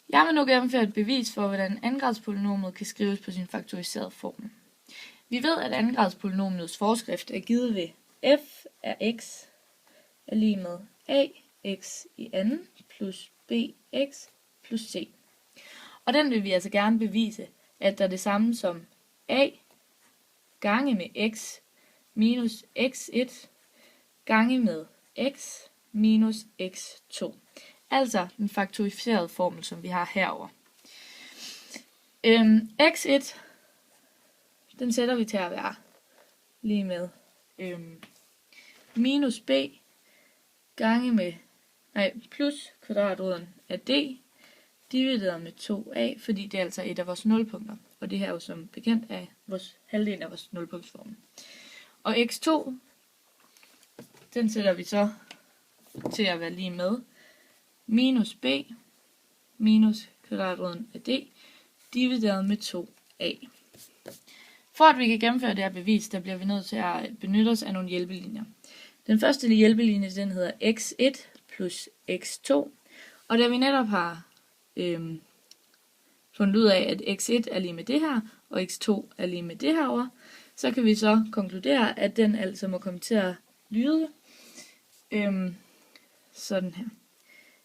Jeg vil nu gennemføre et bevis for, hvordan andengradspolynomiet kan skrives på sin faktoriserede formel. Vi ved, at andengradspolynomiets forskrift er givet ved f af x er lige med ax i anden plus bx plus c. Og den vil vi altså gerne bevise, at der er det samme som a gange med x minus x1 gange med x minus x2. Altså den faktoriserede formel, som vi har herover. X1, den sætter vi til at være lige med minus b gange med, plus kvadratroden af d, divideret med 2a, fordi det er altså et af vores nulpunkter. Og det her er jo som bekendt af halvdelen af vores nulpunktsformel. Og x2, den sætter vi så til at være lige med minus b minus kvadratroden af d, divideret med 2a. For at vi kan gennemføre det her bevis, der bliver vi nødt til at benytte os af nogle hjælpelinjer. Den første hjælpelinje, den hedder x1 plus x2. Og da vi netop har fundet ud af, at x1 er lige med det her, og x2 er lige med det her over, så kan vi så konkludere, at den altså må komme til at lyde sådan her.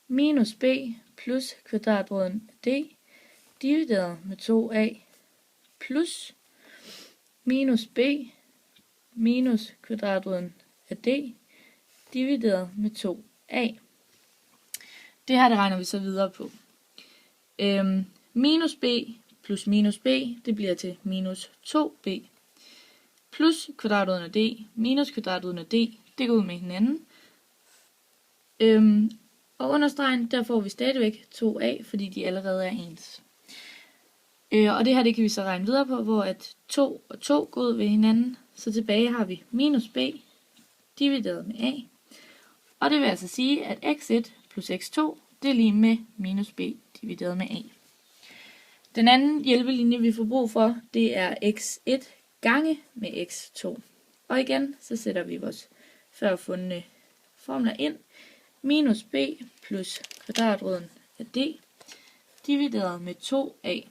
Minus b plus kvadratroden af d, divideret med 2a, plus minus b minus kvadratroden af d, divideret med 2a. Det her, det regner vi så videre på. Minus b plus minus b, det bliver til minus 2b. Plus kvadratroden af d, minus kvadratroden af d, det går ud med hinanden. Og under stregen, der får vi stadigvæk 2a, fordi de allerede er ens. Og det her, det kan vi så regne videre på, hvor at 2 og 2 går ud ved hinanden. Så tilbage har vi minus b divideret med a. Og det vil altså sige, at x1 plus x2, det er lige med minus b divideret med a. Den anden hjælpelinje, vi får brug for, det er x1 gange med x2. Og igen, så sætter vi vores førfundne formler ind. Minus b plus kvadratroden af d, divideret med 2a,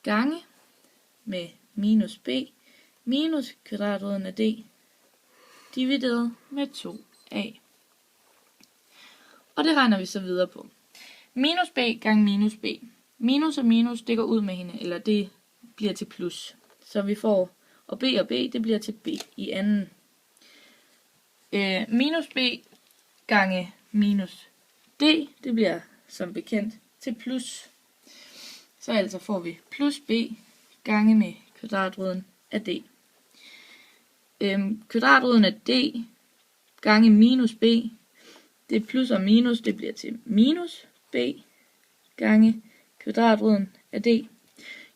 gange med minus b minus kvadratroden af d, divideret med 2a. Og det regner vi så videre på. Minus b gange minus b. Minus og minus, det går ud med hende, eller det bliver til plus. Så vi får, og b, det bliver til b i anden. Minus b gange minus d, det bliver som bekendt til plus. Så altså får vi plus b gange med kvadratroden af d. Kvadratroden af d gange minus b, det er plus og minus, det bliver til minus b gange kvadratroden af d.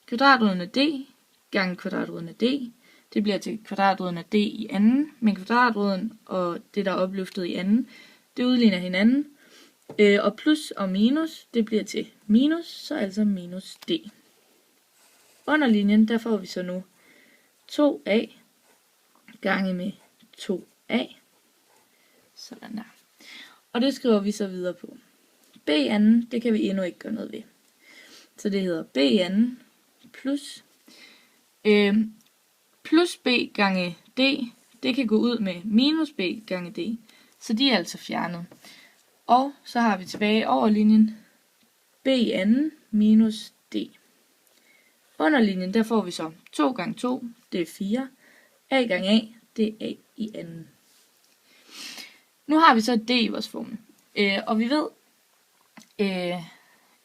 Kvadratroden af d gange kvadratroden af d, det bliver til kvadratroden af d i anden, men kvadratroden og det, der er opløftet i anden, det udligner hinanden. Og plus og minus, det bliver til minus, så altså minus d. Under linjen, der får vi så nu 2a gange med 2a. Sådan der. Og det skriver vi så videre på. b anden, det kan vi endnu ikke gøre noget ved. Så det hedder b anden plus plus b gange d, det kan gå ud med minus b gange d. Så de er altså fjernet. Og så har vi tilbage over linjen b anden minus d. Under linjen, der får vi så 2 gange 2, det er 4. A gange a, det er a i anden. Nu har vi så d i vores formel. Og vi ved,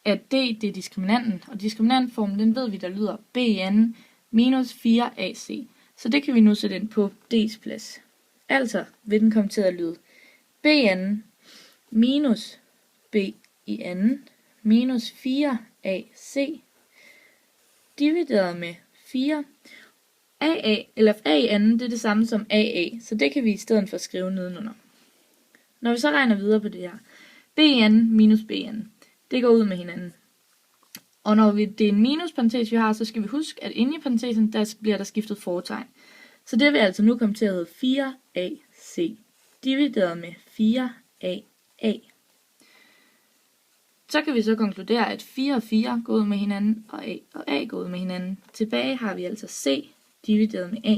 at d, det er diskriminanten. Og diskriminantformen, den ved vi, der lyder b i anden minus 4ac. Så det kan vi nu sætte ind på d's plads. Altså vil den komme til at lyde b anden minus b i anden minus 4ac divideret med 4. A i anden, det er det samme som AA, så det kan vi i stedet for skrive nedenunder. Når vi så regner videre på det her, b i anden minus b i anden, det går ud med hinanden. Og når det er en minusparentes, vi har, så skal vi huske, at inde i parentesen, der bliver der skiftet fortegn. Så det vil altså nu komme til at hedde 4ac divideret med 4aa. Så kan vi så konkludere, at 4 og 4 går ud med hinanden, og A går ud med hinanden. Tilbage har vi altså C divideret med A.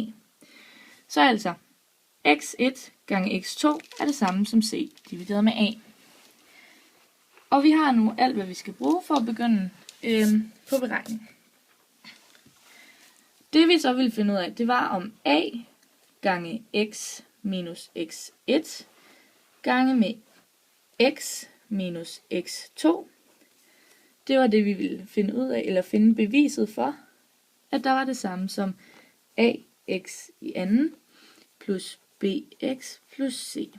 Så altså, x1 gange x2 er det samme som C divideret med A. Og vi har nu alt, hvad vi skal bruge for at begynde på beregningen. Det vi så ville finde ud af, det var om A gange x minus x1 gange med x minus x2. Det var det, vi ville finde ud af, eller finde beviset for, at der var det samme som ax i anden plus bx plus c.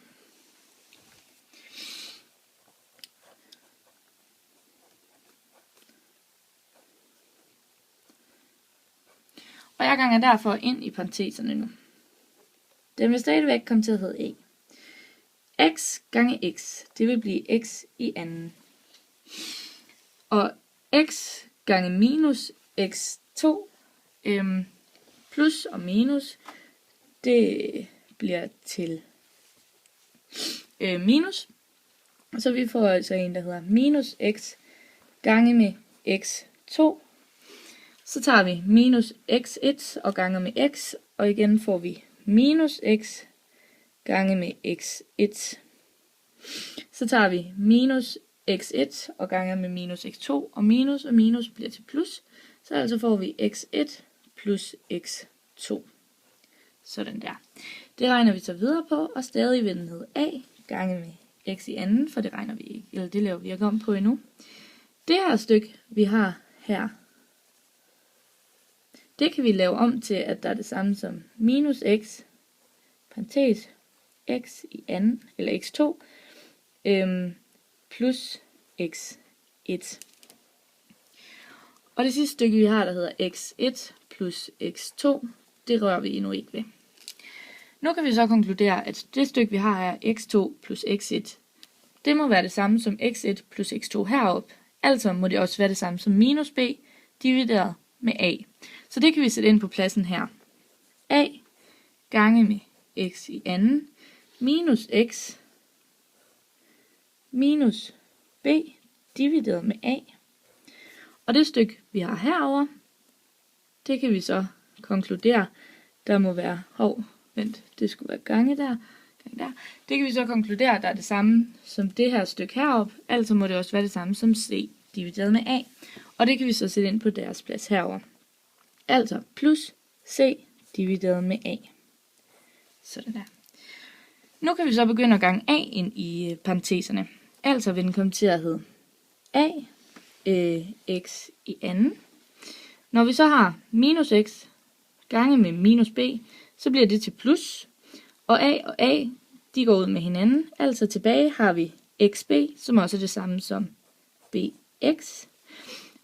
Og jeg ganger derfor ind i parenteserne nu. Den vil stadigvæk komme til at hedde a. X gange x, det vil blive x i anden. Og x gange minus x2, plus og minus, det bliver til minus. Så vi får altså en, der hedder minus x gange med x2. Så tager vi minus x1 og ganger med x, og igen får vi minus x gange med x1. Så tager vi minus x1 og ganger med minus x2, og minus bliver til plus. Så altså får vi x1 plus x2. Sådan der. Det regner vi så videre på, og stadig vil den hedde a gange med x i anden, for det regner vi ikke, eller det laver vi ikke om på endnu. Det her stykke, vi har her, det kan vi lave om til, at der er det samme som minus x, parentes, x i anden, eller x2, plus x1. Og det sidste stykke, vi har, der hedder x1 plus x2, det rører vi endnu ikke ved. Nu kan vi så konkludere, at det stykke, vi har her, x2 plus x1, det må være det samme som x1 plus x2 heroppe. Altså må det også være det samme som minus b divideret med a. Så det kan vi sætte ind på pladsen her. A gange med x i anden minus x minus b divideret med a. Og det stykke, vi har herover, det kan vi så konkludere, der må være, det skulle være gange der. Det kan vi så konkludere, der er det samme som det her stykke heroppe, altså må det også være det samme som c divideret med a. Og det kan vi så sætte ind på deres plads herover. Altså plus c divideret med a. Sådan der. Nu kan vi så begynde at gange a ind i parenteserne. Altså vil den komme til at hedde a x i anden. Når vi så har minus x gange med minus b, så bliver det til plus. Og a, de går ud med hinanden. Altså tilbage har vi xb, som også er det samme som bx.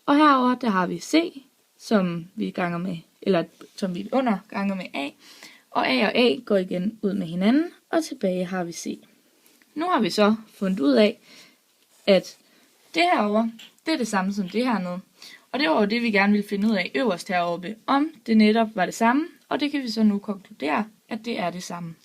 Og herover der har vi c, som vi ganger med, eller som vi under ganger med a. Og a går igen ud med hinanden, og tilbage har vi c. Nu har vi så fundet ud af, at det herovre, det er det samme som det hernede. Og det var jo det, vi gerne ville finde ud af øverst heroppe, om det netop var det samme. Og det kan vi så nu konkludere, at det er det samme.